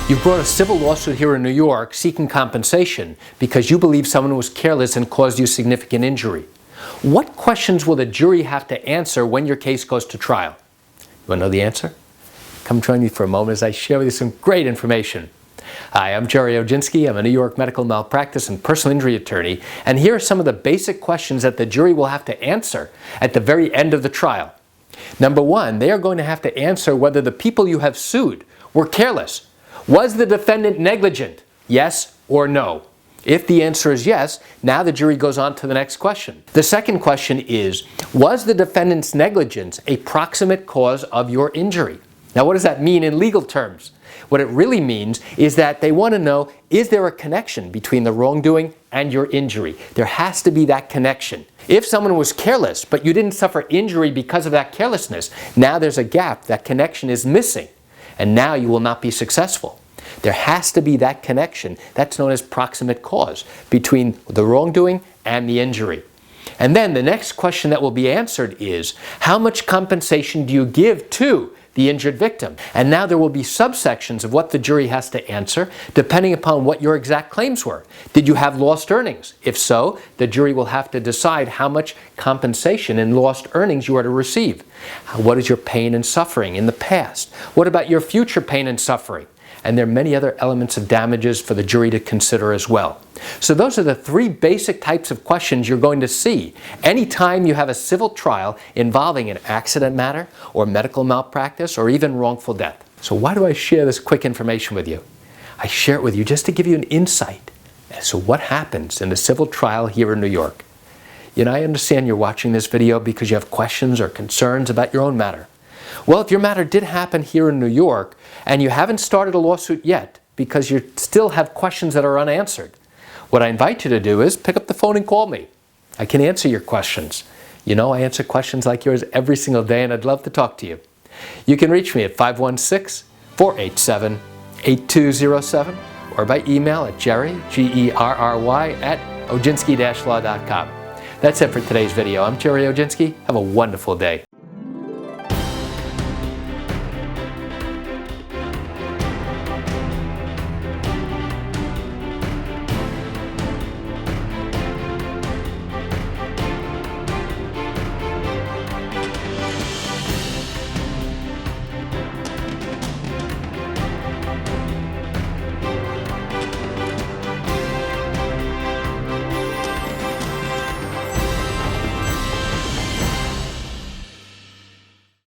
You brought a civil lawsuit here in New York seeking compensation because you believe someone was careless and caused you significant injury. What questions will the jury have to answer when your case goes to trial? You want to know the answer? Come join me for a moment as I share with you some great information. Hi, I'm Gerry Oginski. I'm a New York medical malpractice and personal injury attorney, and here are some of the basic questions that the jury will have to answer at the very end of the trial. Number one, they are going to have to answer whether the people you have sued were careless. Was the defendant negligent? Yes or no? If the answer is yes, now the jury goes on to the next question. The second question is, was the defendant's negligence a proximate cause of your injury? Now, what does that mean in legal terms? What it really means is that they want to know, is there a connection between the wrongdoing and your injury? There has to be that connection. If someone was careless, but you didn't suffer injury because of that carelessness, now there's a gap. That connection is missing, and now you will not be successful. There has to be that connection. That's known as proximate cause between the wrongdoing and the injury. And then the next question that will be answered is, how much compensation do you give to the injured victim? And now there will be subsections of what the jury has to answer depending upon what your exact claims were. Did you have lost earnings? If so, the jury will have to decide how much compensation in lost earnings you are to receive. What is your pain and suffering in the past? What about your future pain and suffering? And there are many other elements of damages for the jury to consider as well. So those are the three basic types of questions you're going to see anytime you have a civil trial involving an accident matter or medical malpractice or even wrongful death. So why do I share this quick information with you? I share it with you just to give you an insight as to what happens in a civil trial here in New York. You know, I understand you're watching this video because you have questions or concerns about your own matter. Well, if your matter did happen here in New York and you haven't started a lawsuit yet because you still have questions that are unanswered, what I invite you to do is pick up the phone and call me. I can answer your questions. You know, I answer questions like yours every single day, and I'd love to talk to you. You can reach me at 516-487-8207 or by email at Gerry, Gerry, at oginski-law.com. That's it for today's video. I'm Gerry Oginski. Have a wonderful day.